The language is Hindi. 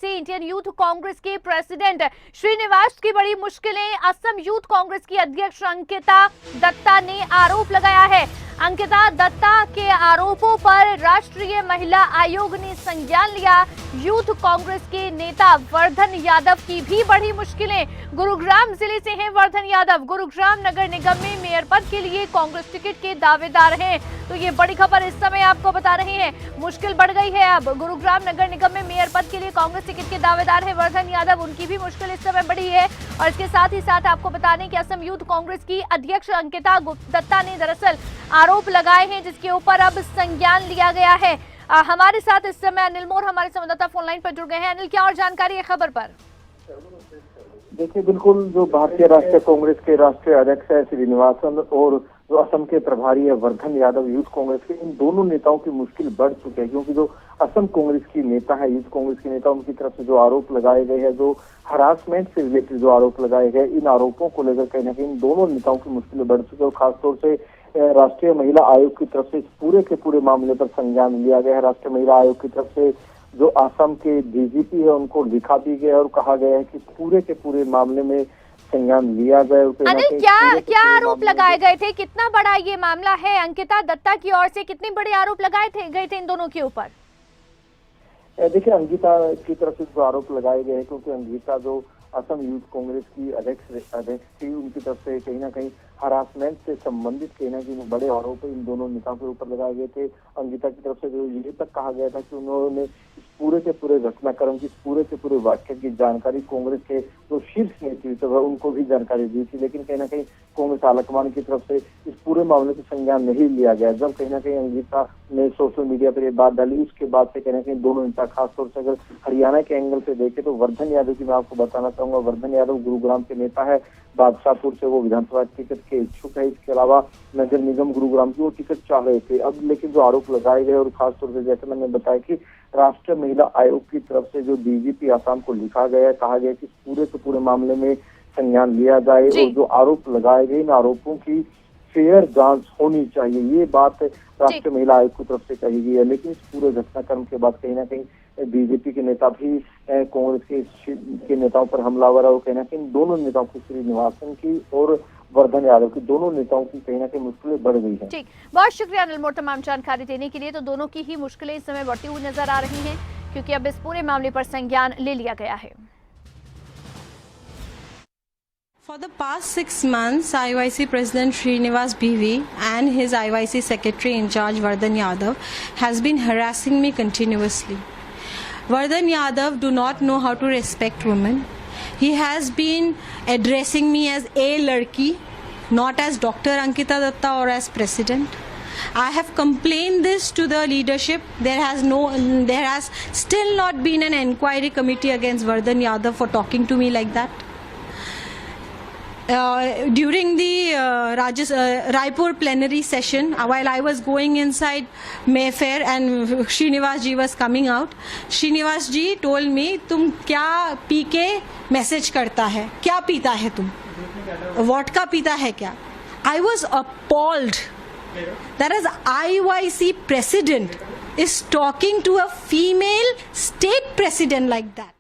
से इंडियन यूथ कांग्रेस के प्रेसिडेंट श्रीनिवास की बड़ी मुश्किलें। असम यूथ कांग्रेस की अध्यक्ष अंकिता दत्ता ने आरोप लगाया है। अंकिता दत्ता के आरोपों पर राष्ट्रीय महिला आयोग ने संज्ञान लिया। यूथ कांग्रेस के नेता वर्धन यादव की भी बड़ी मुश्किलें। गुरुग्राम जिले से हैं वर्धन यादव। गुरुग्राम नगर निगम में मेयर पद के लिए कांग्रेस टिकट के दावेदार हैं। तो ये बड़ी खबर इस समय आपको बता रहे हैं। मुश्किल बढ़ गई है। अब गुरुग्राम नगर निगम में मेयर पद के लिए कांग्रेस टिकट के दावेदार है वर्धन यादव। उनकी भी मुश्किल इस समय बढ़ी है। और इसके साथ ही साथ आपको बता दें कि असम यूथ कांग्रेस की अध्यक्ष अंकिता दत्ता ने दरअसल आरोप लगाए हैं, जिसके ऊपर अब संज्ञान लिया गया है। हमारे साथ इस समय अनिल मोर हमारे संवाददाता फोन लाइन पर जुड़ गए हैं। अनिल, क्या और जानकारी है खबर पर? देखिए, बिल्कुल जो भारतीय राष्ट्रीय कांग्रेस के राष्ट्रीय अध्यक्ष है श्रीनिवासन और जो असम के प्रभारी है वर्धन यादव यूथ कांग्रेस के, इन दोनों नेताओं की मुश्किल बढ़ चुकी है। क्योंकि जो असम कांग्रेस की नेता है, यूथ कांग्रेस की नेता, उनकी तरफ से जो आरोप लगाए गए हैं, जो हरासमेंट से रिलेटेड जो आरोप लगाए गए, इन आरोपों को लेकर कहीं ना कहीं इन दोनों नेताओं की मुश्किलें बढ़ चुकी है। और खासतौर से राष्ट्रीय महिला आयोग की तरफ से इस पूरे के पूरे मामले पर संज्ञान लिया गया है। राष्ट्रीय महिला आयोग की तरफ से जो असम के डीजीपी है उनको लिखा भी गया और कहा गया है कि पूरे के पूरे मामले में संज्ञान लिया जाए। अनिल, क्या आरोप लगाए गए थे? कितना बड़ा ये मामला है? अंकिता दत्ता की ओर से कितने बड़े आरोप लगाए गए थे इन दोनों के ऊपर? देखिए, अंकिता की तरफ से जो आरोप लगाए गए हैं, क्योंकि अंकिता जो असम यूथ कांग्रेस की अध्यक्ष थी, उनकी तरफ से कहीं ना कहीं हरासमेंट से संबंधित कहीं ना कहीं बड़े आरोप इन दोनों नेताओं के ऊपर लगाए गए थे। अंकिता की तरफ से जो ये तक कहा गया था कि उन्होंने इस पूरे के पूरे घटनाक्रम की, इस पूरे के पूरे वाक्य की जानकारी कांग्रेस के जो शीर्ष नेतृत्व है उनको भी जानकारी दी थी। लेकिन कहीं ना कहीं कांग्रेस आलाकमान की तरफ से इस पूरे मामले से संज्ञान नहीं लिया गया। जब कहीं ना कहीं अंकिता ने सोशल मीडिया पर ये बात डाली, उसके बाद से कहीं ना कहीं दोनों नेता, खासतौर से अगर हरियाणा के एंगल से देखें तो वर्धन यादव की मैं आपको बताना चाहूंगा, वर्धन यादव गुरुग्राम के नेता है। बादशाहपुर से वो विधानसभा टिकट के इच्छुक है। इसके अलावा नगर निगम गुरुग्राम की वो टिकट चाह रहे थे। अब लेकिन जो आरोप लगाए गए, और खासतौर से जैसे मैंने बताया कि राष्ट्रीय महिला आयोग की तरफ से जो डीजीपी आसाम को लिखा गया, कहा गया कि पूरे के पूरे मामले में संज्ञान लिया जाए और जो आरोप लगाए गए इन आरोपों की फेयर जांच होनी चाहिए, ये बात राष्ट्रीय महिला आयोग की तरफ से कही गई है। लेकिन इस पूरे घटनाक्रम के बाद कहीं ना कहीं बीजेपी के नेता भी कांग्रेस के नेताओं पर हमलावर है। और कहीं ना कहीं दोनों नेताओं की, श्रीनिवासन की और वर्धन यादव की, दोनों नेताओं की कहीं ना कहीं मुश्किलें बढ़ गई है। ठीक, बहुत शुक्रिया अनिल मोर तमाम जानकारी देने के लिए। तो दोनों की ही मुश्किलें इस समय बढ़ती हुई नजर आ रही हैं, क्योंकि अब इस पूरे मामले पर संज्ञान ले लिया गया है। For the past 6 months, IYC President Srinivas BV and his IYC Secretary in charge Vardhan Yadav has been harassing me continuously. Vardhan Yadav do not know how to respect women. He has been addressing me as a ladki, not as Dr. Ankita Datta or as President. I have complained this to the leadership. There has still not been an inquiry committee against Vardhan Yadav for talking to me like that. During the Raipur plenary session, while I was going inside Mayfair and Srinivas ji was coming out, Srinivas ji told me, "तुम क्या पी के मैसेज करता है? क्या पीता है तुम? वोडका पीता है क्या?" I was appalled that as IYC president is talking to a female state president like that.